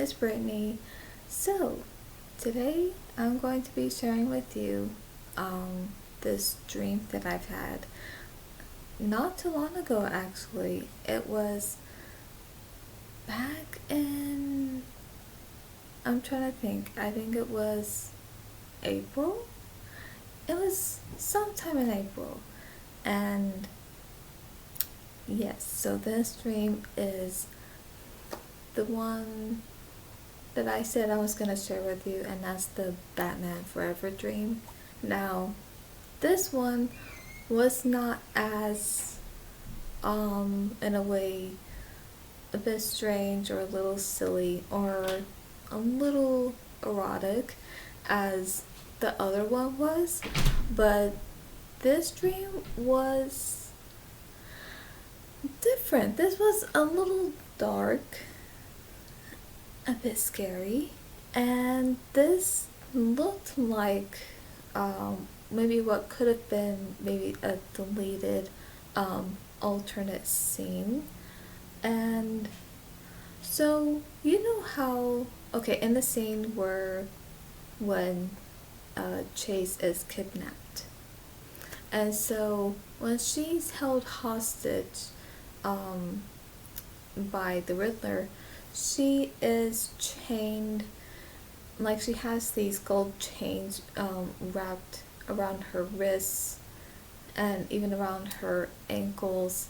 it's Brittany. So, today I'm going to be sharing with you this dream that I've had not too long ago actually. It was back in, I'm trying to think, I think it was April? It was sometime in April. And yes, so this dream is the one that I said I was going to share with you, and that's the Batman Forever dream. Now, this one was not as, in a way, a bit strange or a little silly or a little erotic as the other one was, but this dream was different. This was a little dark, a bit scary, and this looked like maybe what could have been maybe a deleted alternate scene. And so you know how, okay, in the scene where when Chase is kidnapped, and so when she's held hostage by the Riddler, she is chained, like she has these gold chains wrapped around her wrists and even around her ankles,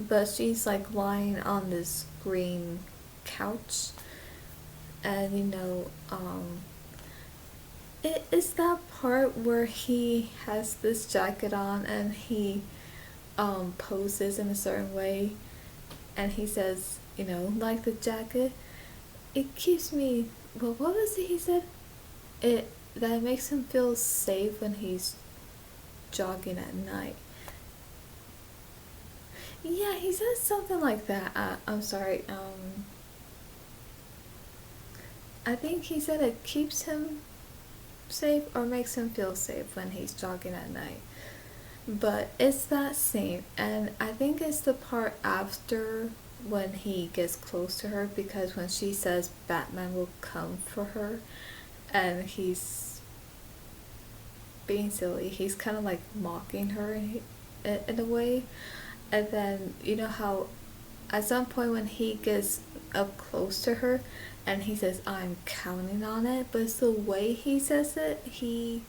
but she's like lying on this green couch. And it is that part where he has this jacket on and he poses in a certain way, and he says, like the jacket, it keeps me, well, what was it he said? That makes him feel safe when he's jogging at night. Yeah, he says something like that. I'm sorry. I think he said it keeps him safe or makes him feel safe when he's jogging at night. But it's that scene, and I think it's the part after when he gets close to her, because when she says Batman will come for her and he's being silly, he's kind of like mocking her in a way. And then you know how at some point when he gets up close to her and he says I'm counting on it, but it's the way he says it. He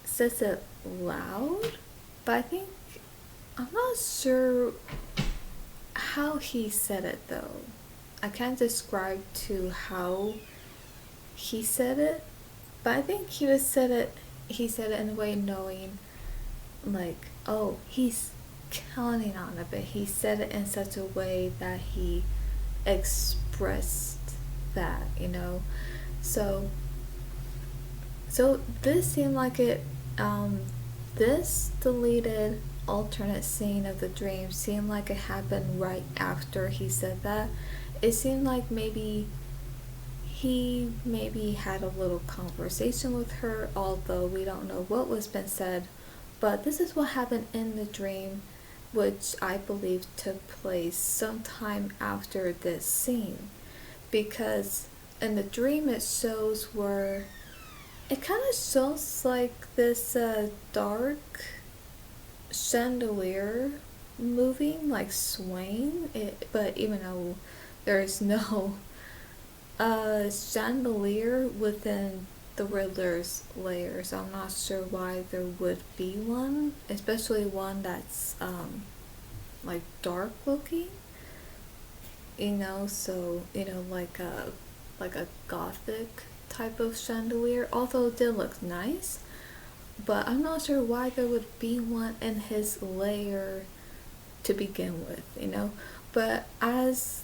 says it loud, but I think, I'm not sure how he said it though. I can't describe to how he said it, but I think he said it in a way knowing like, oh, he's counting on it, but he said it in such a way that he expressed that. So this seemed like it, this deleted alternate scene of the dream seemed like it happened right after he said that. It seemed like maybe he had a little conversation with her, although we don't know what was been said. But this is what happened in the dream, which I believe took place sometime after this scene. Because in the dream it shows where it kind of shows like this dark chandelier moving, like swaying it, but even though there's no chandelier within the Riddler's lair, so I'm not sure why there would be one, especially one that's like dark looking, so like a gothic type of chandelier, although it did look nice. But I'm not sure why there would be one in his lair to begin with. But as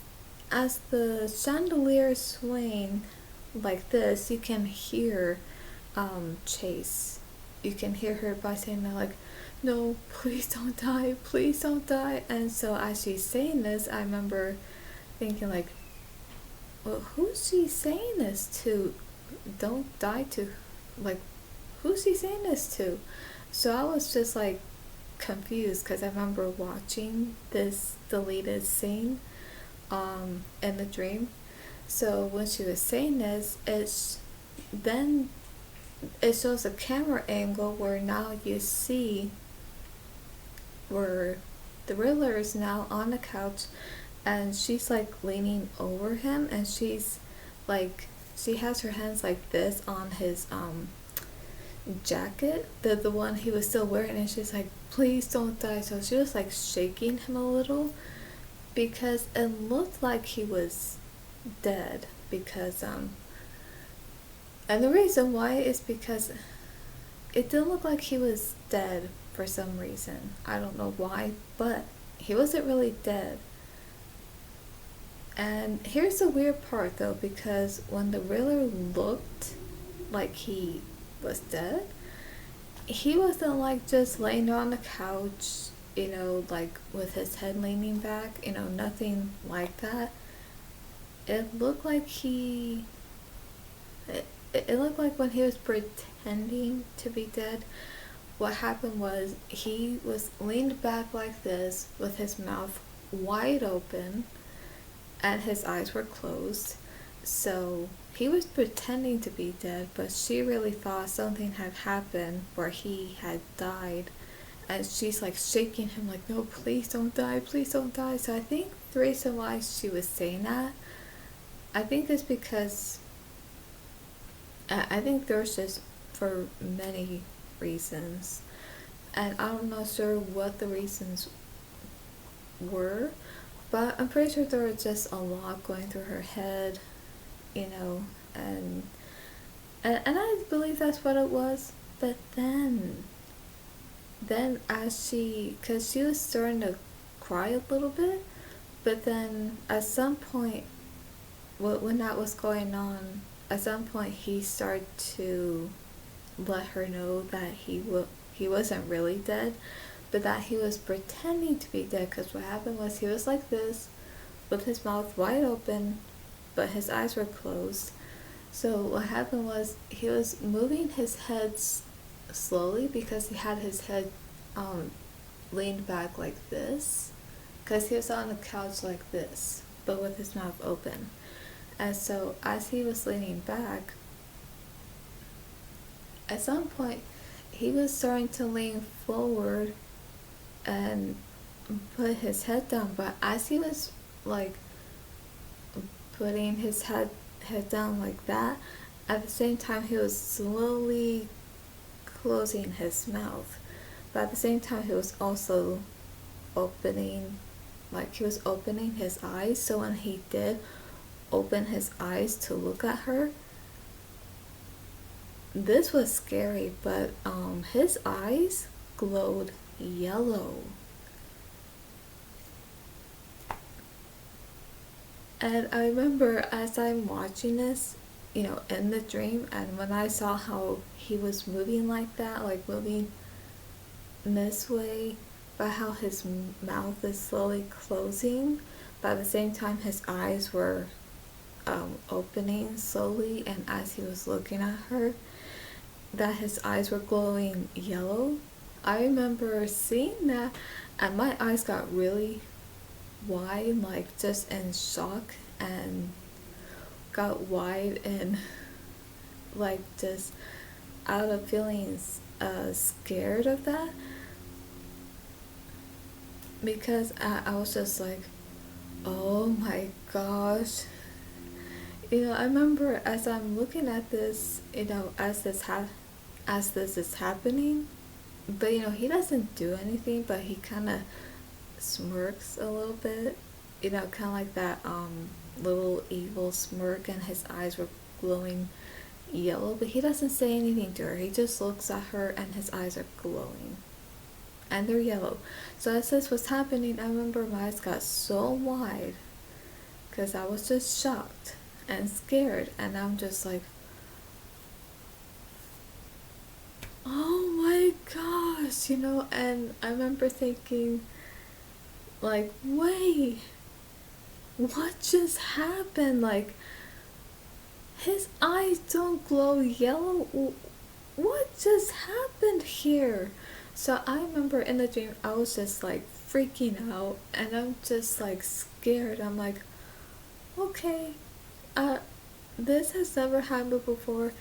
the chandelier swing like this, you can hear Chase. You can hear her by saying that, like, no, please don't die, please don't die. And so as she's saying this, I remember thinking like, well, who's she saying this to? Don't die to, like, who's she saying this to? So I was just like confused, because I remember watching this deleted scene in the dream. So when she was saying this, then it shows a camera angle where now you see where the Riddler is now on the couch, and she's like leaning over him, and she's like, she has her hands like this on his jacket, the one he was still wearing, and she's like, please don't die. So she was like shaking him a little because it looked like he was dead, because and the reason why is because it didn't look like he was dead for some reason. I don't know why, but he wasn't really dead. And here's the weird part though, because when the Riddler looked like he was dead, he wasn't like just laying there on the couch, like with his head leaning back, nothing like that. It looked like it looked like when he was pretending to be dead, what happened was he was leaned back like this with his mouth wide open and his eyes were closed. So he was pretending to be dead, but she really thought something had happened where he had died. And she's like shaking him like, no, please don't die, please don't die. So I think the reason why she was saying that, I think is because I think there's just for many reasons, and I'm not sure what the reasons were, but I'm pretty sure there was just a lot going through her head, and I believe that's what it was. But then cause she was starting to cry a little bit, but then at some point, when that was going on, at some point he started to let her know that he wasn't really dead, but that he was pretending to be dead. Because what happened was he was like this, with his mouth wide open, but his eyes were closed. So what happened was he was moving his head slowly, because he had his head leaned back like this, because he was on the couch like this, but with his mouth open. And so as he was leaning back, at some point he was starting to lean forward and put his head down, but as he was like putting his head down like that, at the same time he was slowly closing his mouth, but at the same time he was also opening his eyes. So when he did open his eyes to look at her, this was scary, but his eyes glowed yellow. And I remember as I'm watching this, in the dream, and when I saw how he was moving like that, like moving this way, but how his mouth is slowly closing, but at the same time his eyes were opening slowly, and as he was looking at her, that his eyes were glowing yellow. I remember seeing that, and my eyes got really wide, like just in shock, and got wide and like just out of feelings scared of that, because I was just like, oh my gosh. I remember as I'm looking at this, as this is happening, but he doesn't do anything, but he kind of smirks a little bit, kind of like that little evil smirk, and his eyes were glowing yellow, but he doesn't say anything to her. He just looks at her, and his eyes are glowing, and they're yellow. So as this was happening, I remember my eyes got so wide, because I was just shocked and scared, and I'm just like, oh my gosh, and I remember thinking, like, wait, what just happened? Like, his eyes don't glow yellow. What just happened here? So I remember in the dream, I was just like freaking out, and I'm just like scared. I'm like, okay, uh, this has never happened before.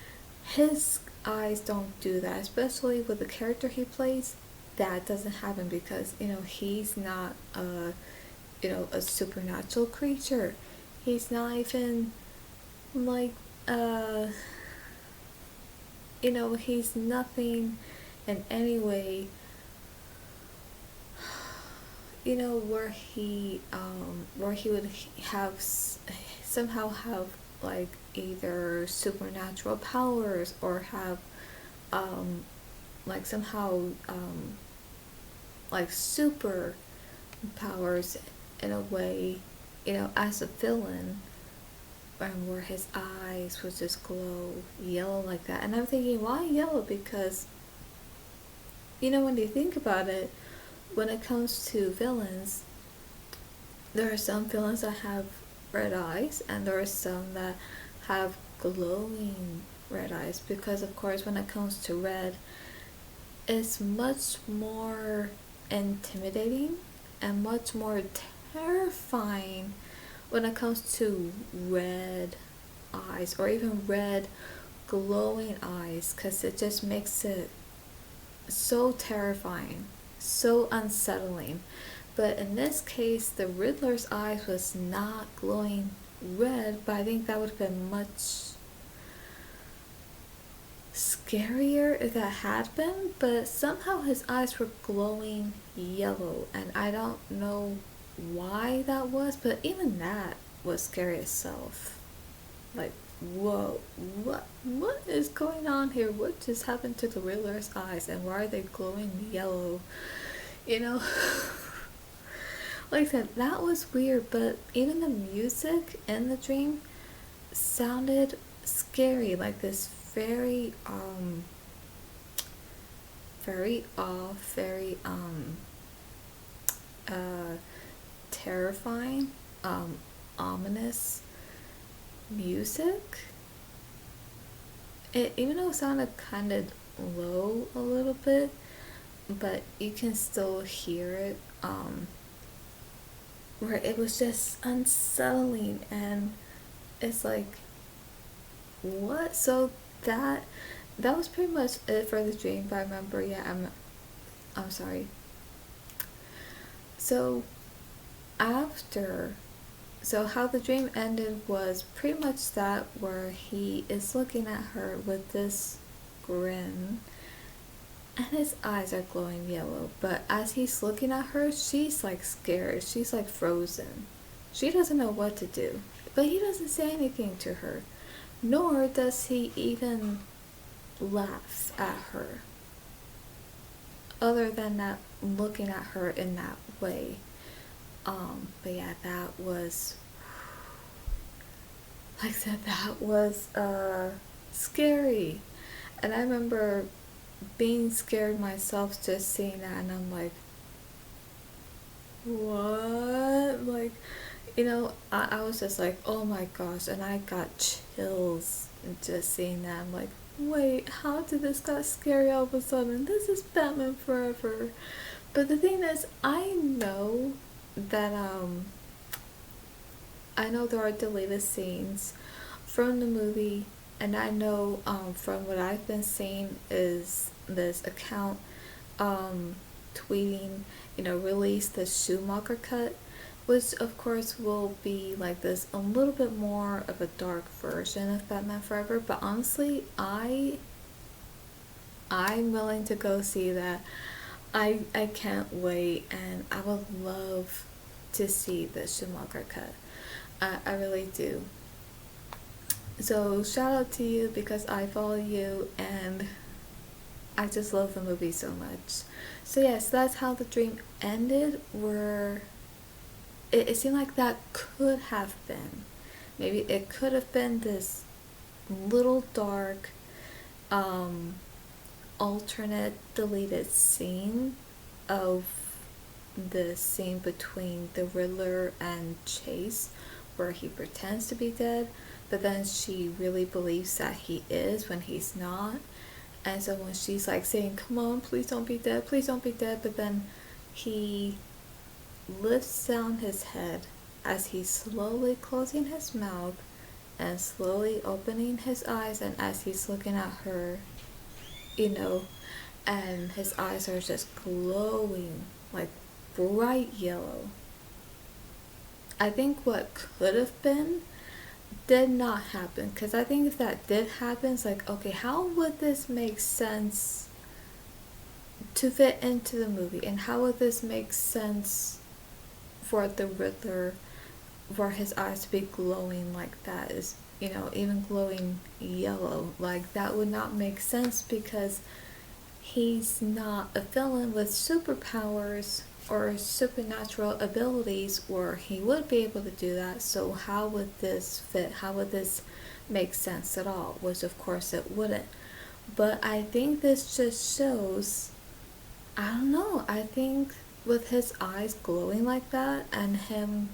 His eyes don't do that, especially with the character he plays. That doesn't happen because he's not a supernatural creature. He's not even like uh he's nothing in any way where he would somehow have like either supernatural powers or have um like somehow like super powers in a way, as a villain, and where his eyes would just glow yellow like that. And I'm thinking, why yellow? Because when you think about it, when it comes to villains, there are some villains that have red eyes, and there are some that have glowing red eyes. Because of course, when it comes to red, it's much more intimidating and much more terrifying when it comes to red eyes, or even red glowing eyes, because it just makes it so terrifying, so unsettling. But in this case, the Riddler's eyes was not glowing red, but I think that would have been much scarier if that had been. But somehow his eyes were glowing yellow, and I don't know why that was, but even that was scary itself. Like, whoa, what is going on here? What just happened to the Riddler's eyes, and why are they glowing yellow? You know, like I said, that was weird. But even the music in the dream sounded scary, like this very off, very uh terrifying, ominous music. Even though it sounded kind of low a little bit, but you can still hear it, where it was just unsettling, and it's like, what? So that was pretty much it for the dream. But I remember, yeah, I'm sorry. So after so how the dream ended was pretty much that, where he is looking at her with this grin, and his eyes are glowing yellow. But as he's looking at her, she's like scared, she's like frozen, she doesn't know what to do. But he doesn't say anything to her, nor does he even laugh at her, other than that, looking at her in that way. But yeah, that was, like I said, that was scary. And I remember being scared myself just seeing that, and I'm like, what? Like, I was just like, oh my gosh, and I got chills just seeing that. I'm like, wait, how did this got scary all of a sudden? This is Batman Forever. But the thing is, that I know there are deleted scenes from the movie, and I know from what I've been seeing is this account tweeting, release the Schumacher cut, which of course will be like this a little bit more of a dark version of Batman Forever. But honestly, I'm willing to go see that. I can't wait, and I would love to see the Schumacher cut. I really do. So shout out to you, because I follow you, and I just love the movie so much. So yes, that's how the dream ended. Where it seemed like that could have been, maybe it could have been this little dark alternate deleted scene of the scene between the Riddler and Chase, where he pretends to be dead, but then she really believes that he is when he's not. And so when she's like saying, come on, please don't be dead, please don't be dead, but then he lifts down his head as he's slowly closing his mouth, and slowly opening his eyes, and as he's looking at her, you know, and his eyes are just glowing like bright yellow. I think what could have been did not happen, because I think if that did happen, it's like, okay, how would this make sense to fit into the movie, and how would this make sense for the Riddler, for his eyes to be glowing like that, is, you know, even glowing yellow, like that would not make sense, because he's not a villain with superpowers or supernatural abilities, or he would be able to do that. So how would this fit? How would this make sense at all? Which of course it wouldn't. But I think this just shows, I don't know, I think with his eyes glowing like that and him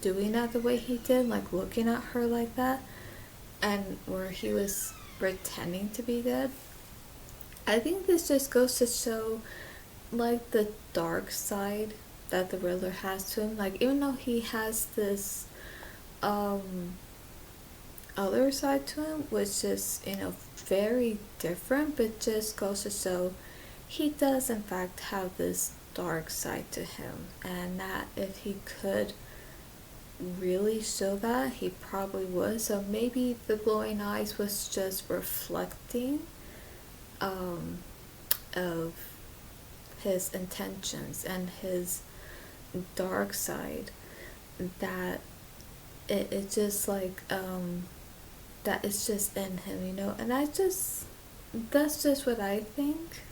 doing that the way he did, like looking at her like that, and where he was pretending to be dead, I think this just goes to show like the dark side that the Riddler has to him. Like, even though he has this other side to him, which is, you know, very different, but just goes to show he does in fact have this dark side to him, and that if he could really show that, he probably would. So maybe the glowing eyes was just reflecting of his intentions and his dark side, that it just like that it's just in him, you know. And that's just what I think.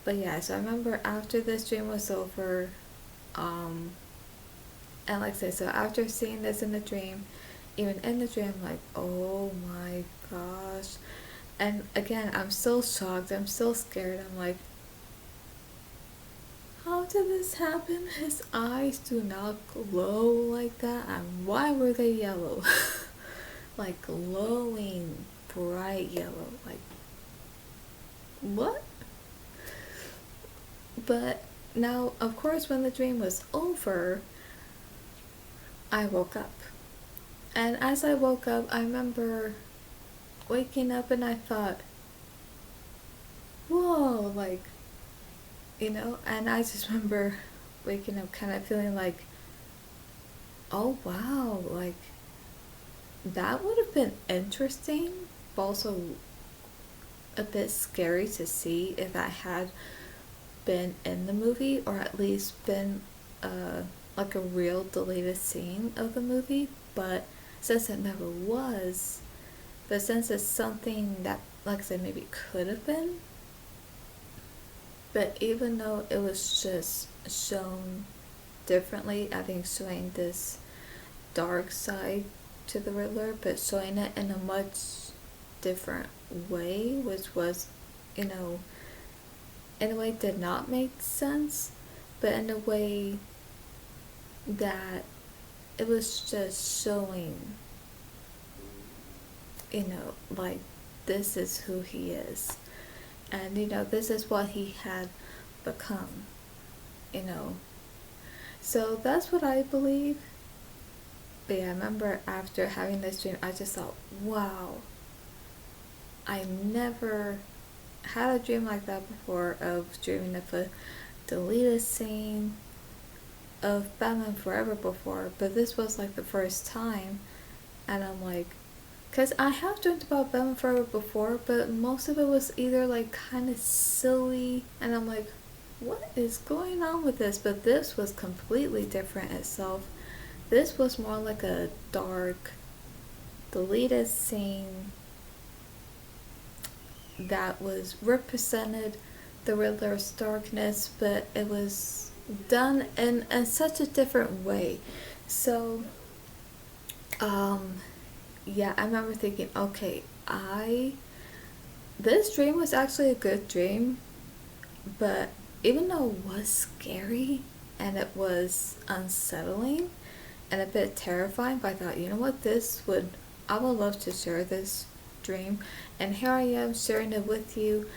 But yeah, so I remember after this dream was over, and like I said, so after seeing this in the dream, even in the dream, I'm like, oh my gosh. And again, I'm still shocked, I'm still scared. I'm like, how did this happen? His eyes do not glow like that, and why were they yellow? Like glowing, bright yellow. Like, what? But now, of course, when the dream was over, I woke up. And as I woke up, I remember waking up and I thought, whoa, like, you know, and I just remember waking up kind of feeling like, oh wow, like, that would have been interesting, but also a bit scary to see if I had been in the movie, or at least been like a real deleted scene of the movie. But since it never was, but since it's something that, like I said, maybe could have been, but even though it was just shown differently, I think showing this dark side to the Riddler, but showing it in a much different way, which was, you know, in a way did not make sense, but in a way that it was just showing, you know, like, this is who he is, and, you know, this is what he had become, you know. So that's what I believe. But yeah, I remember after having this dream, I just thought, wow, I never had a dream like that before, of dreaming of a deleted scene of Batman Forever before, but this was like the first time. And I'm like, because I have dreamt about Batman Forever before, but most of it was either like kind of silly, and I'm like, what is going on with this? But this was completely different itself. This was more like a dark, deleted scene that was represented the Riddler's darkness, but it was done in such a different way. So, yeah, I remember thinking, okay, this dream was actually a good dream, but even though it was scary and it was unsettling and a bit terrifying, but I thought, you know what, I would love to share this dream, and here I am sharing it with you.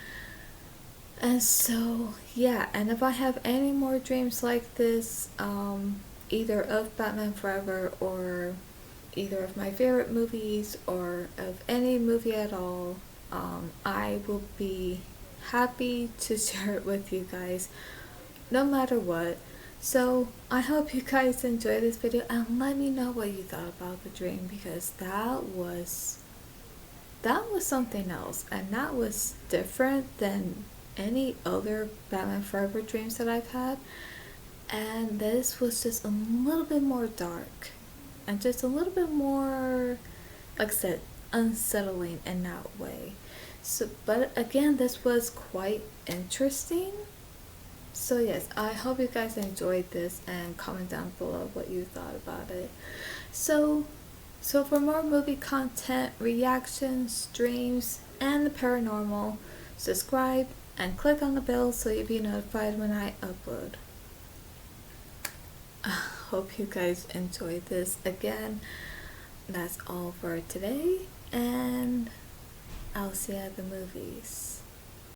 And so yeah, and if I have any more dreams like this, either of Batman Forever or, either of my favorite movies or of any movie at all, I will be happy to share it with you guys no matter what. So I hope you guys enjoyed this video and let me know what you thought about the dream, because that was something else, and that was different than any other Batman Forever dreams that I've had. And this was just a little bit more dark and just a little bit more, like I said, unsettling in that way. So, but again, this was quite interesting. So yes, I hope you guys enjoyed this, and comment down below what you thought about it. So for more movie content, reactions, streams, and the paranormal, subscribe and click on the bell so you'll be notified when I upload. I hope you guys enjoyed this. Again, that's all for today, and I'll see you at the movies.